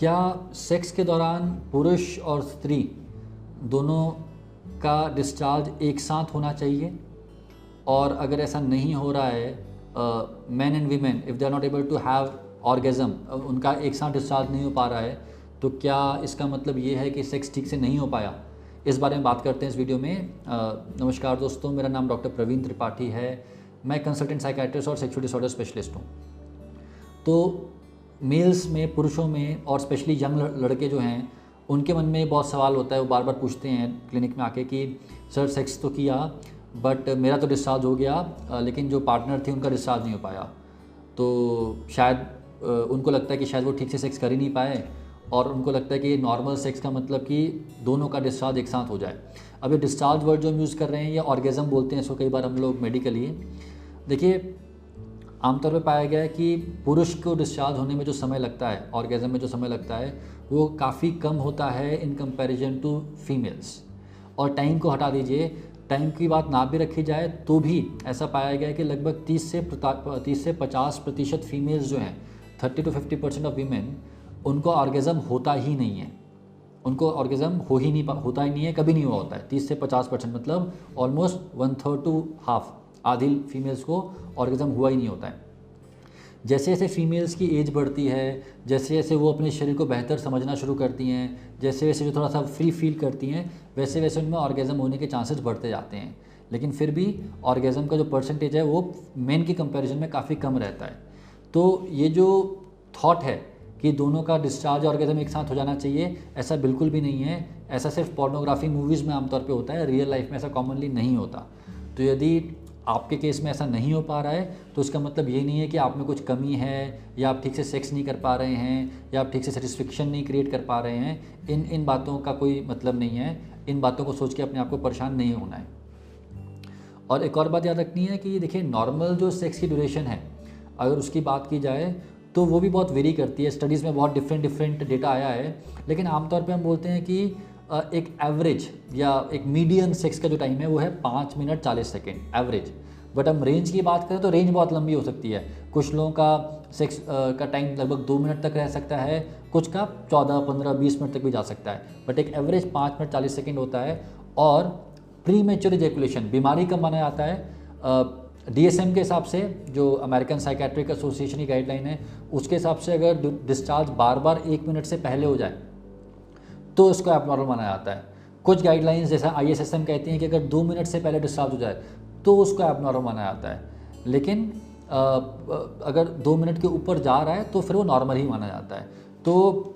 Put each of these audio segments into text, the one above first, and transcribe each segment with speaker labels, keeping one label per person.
Speaker 1: क्या सेक्स के दौरान पुरुष और स्त्री दोनों का डिस्चार्ज एक साथ होना चाहिए? और अगर ऐसा नहीं हो रहा है, man and women if they are not able to have orgasm, उनका एक साथ डिस्चार्ज नहीं हो पा रहा है, तो क्या इसका मतलब ये है कि सेक्स ठीक से नहीं हो पाया? इस बारे में बात करते हैं इस वीडियो में। नमस्कार दोस्तों, मेरा नाम डॉक्टर प्रवीण त्रिपाठी है। मैं कंसल्टेंट साइकियाट्रिस्ट और सेक्सुअल डिसऑर्डर स्पेशलिस्ट हूँ। तो मेल्स में, पुरुषों में और स्पेशली यंग लड़के जो हैं, उनके मन में बहुत सवाल होता है। वो बार बार पूछते हैं क्लिनिक में आके कि सर सेक्स तो किया बट मेरा तो डिस्चार्ज हो गया, लेकिन जो पार्टनर थी उनका डिस्चार्ज नहीं हो पाया। तो शायद उनको लगता है कि शायद वो ठीक से सेक्स कर ही नहीं पाए, और उनको लगता है कि नॉर्मल सेक्स का मतलब कि दोनों का डिस्चार्ज एक साथ हो जाए। अब ये डिस्चार्ज वर्ड जो हम यूज़ कर रहे हैं, ये ऑर्गेज़म बोलते हैं इसको कई बार हम लोग मेडिकली। देखिए, आमतौर पे पाया गया है कि पुरुष को डिस्चार्ज होने में जो समय लगता है, ऑर्गेज़म में जो समय लगता है, वो काफ़ी कम होता है इन कंपैरिजन टू फीमेल्स। और टाइम को हटा दीजिए, टाइम की बात ना भी रखी जाए तो भी ऐसा पाया गया है कि लगभग 30 से 50% फीमेल्स जो हैं, 30 to 50% ऑफ वीमेन, उनको ऑर्गेज़म होता ही नहीं है। उनको ऑर्गेज़म होता ही नहीं है, कभी नहीं हुआ होता है। 30 से 50% मतलब ऑलमोस्ट 1/3 to हाफ, आधी फीमेल्स को ऑर्गेज़म हुआ ही नहीं होता है। जैसे जैसे फीमेल्स की एज बढ़ती है, जैसे जैसे वो अपने शरीर को बेहतर समझना शुरू करती हैं, जैसे जैसे जो थोड़ा सा फ्री फील करती हैं, वैसे वैसे उनमें ऑर्गेज़म होने के चांसेस बढ़ते जाते हैं। लेकिन फिर भी ऑर्गेज़म का जो परसेंटेज है वो मेन की कंपैरिजन में काफ़ी कम रहता है। तो ये जो थॉट है कि दोनों का डिस्चार्ज ऑर्गेज़म एक साथ हो जाना चाहिए, ऐसा बिल्कुल भी नहीं है। ऐसा सिर्फ पोर्नोग्राफी मूवीज़ में आमतौर पे होता है, रियल लाइफ में ऐसा कॉमनली नहीं होता। तो यदि आपके केस में ऐसा नहीं हो पा रहा है, तो इसका मतलब ये नहीं है कि आप में कुछ कमी है, या आप ठीक से सेक्स नहीं कर पा रहे हैं, या आप ठीक से सेटिस्फेक्शन नहीं क्रिएट कर पा रहे हैं। इन बातों का कोई मतलब नहीं है। इन बातों को सोच के अपने आप को परेशान नहीं होना है। और एक और बात याद रखनी है कि देखिए, नॉर्मल जो सेक्स की ड्यूरेशन है, अगर उसकी बात की जाए तो वो भी बहुत वेरी करती है। स्टडीज़ में बहुत डिफरेंट डेटा आया है, लेकिन आमतौर पे हम बोलते हैं कि एक एवरेज या एक मीडियन सेक्स का जो टाइम है वो है 5 मिनट 40 सेकेंड एवरेज। बट हम रेंज की बात करें तो रेंज बहुत लंबी हो सकती है। कुछ लोगों का सेक्स का टाइम लगभग 2 मिनट तक रह सकता है, कुछ का 14, 15, 20 मिनट तक भी जा सकता है। बट एक एवरेज 5 मिनट 40 सेकेंड होता है। और प्री मैच्योर इजैकुलेशन बीमारी कब माना जाता है? DSM के हिसाब से, जो अमेरिकन साइकियाट्रिक एसोसिएशन की गाइडलाइन है, उसके हिसाब से अगर डिस्चार्ज बार बार 1 मिनट से पहले हो जाए तो इसको एबनॉर्मल माना जाता है। कुछ गाइडलाइंस जैसा ISSM कहती हैं कि अगर 2 मिनट से पहले डिस्चार्ज हो जाए तो उसको एबनॉर्मल माना जाता है। लेकिन अगर 2 मिनट के ऊपर जा रहा है तो फिर वो नॉर्मल ही माना जाता है। तो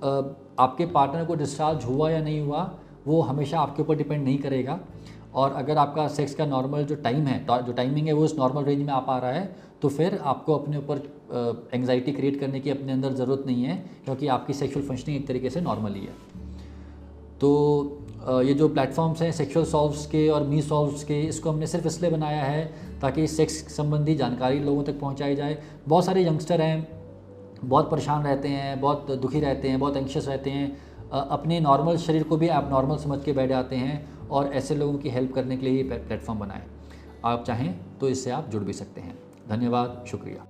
Speaker 1: आपके पार्टनर को डिस्चार्ज हुआ या नहीं हुआ, वो हमेशा आपके ऊपर डिपेंड नहीं करेगा। और अगर आपका सेक्स का नॉर्मल जो टाइम है, जो टाइमिंग है, वो इस नॉर्मल रेंज में आ पा रहा है, तो फिर आपको अपने ऊपर एंग्जाइटी क्रिएट करने की अपने अंदर ज़रूरत नहीं है, क्योंकि आपकी सेक्सुअल फंक्शनिंग एक तरीके से नॉर्मल ही है। तो ये जो प्लेटफॉर्म्स हैं सेक्सुअल सॉल्व्स के और मी सॉल्व्स के, इसको हमने सिर्फ इसलिए बनाया है ताकि सेक्स संबंधी जानकारी लोगों तक पहुंचाई जाए। बहुत सारे यंगस्टर हैं, बहुत परेशान रहते हैं, बहुत दुखी रहते हैं, बहुत एंग्शियस रहते हैं, अपने नॉर्मल शरीर को भी एबनॉर्मल समझ के बैठ जाते हैं, और ऐसे लोगों की हेल्प करने के लिए ये प्लेटफॉर्म बनाए। आप चाहें तो इससे आप जुड़ भी सकते हैं। धन्यवाद, शुक्रिया।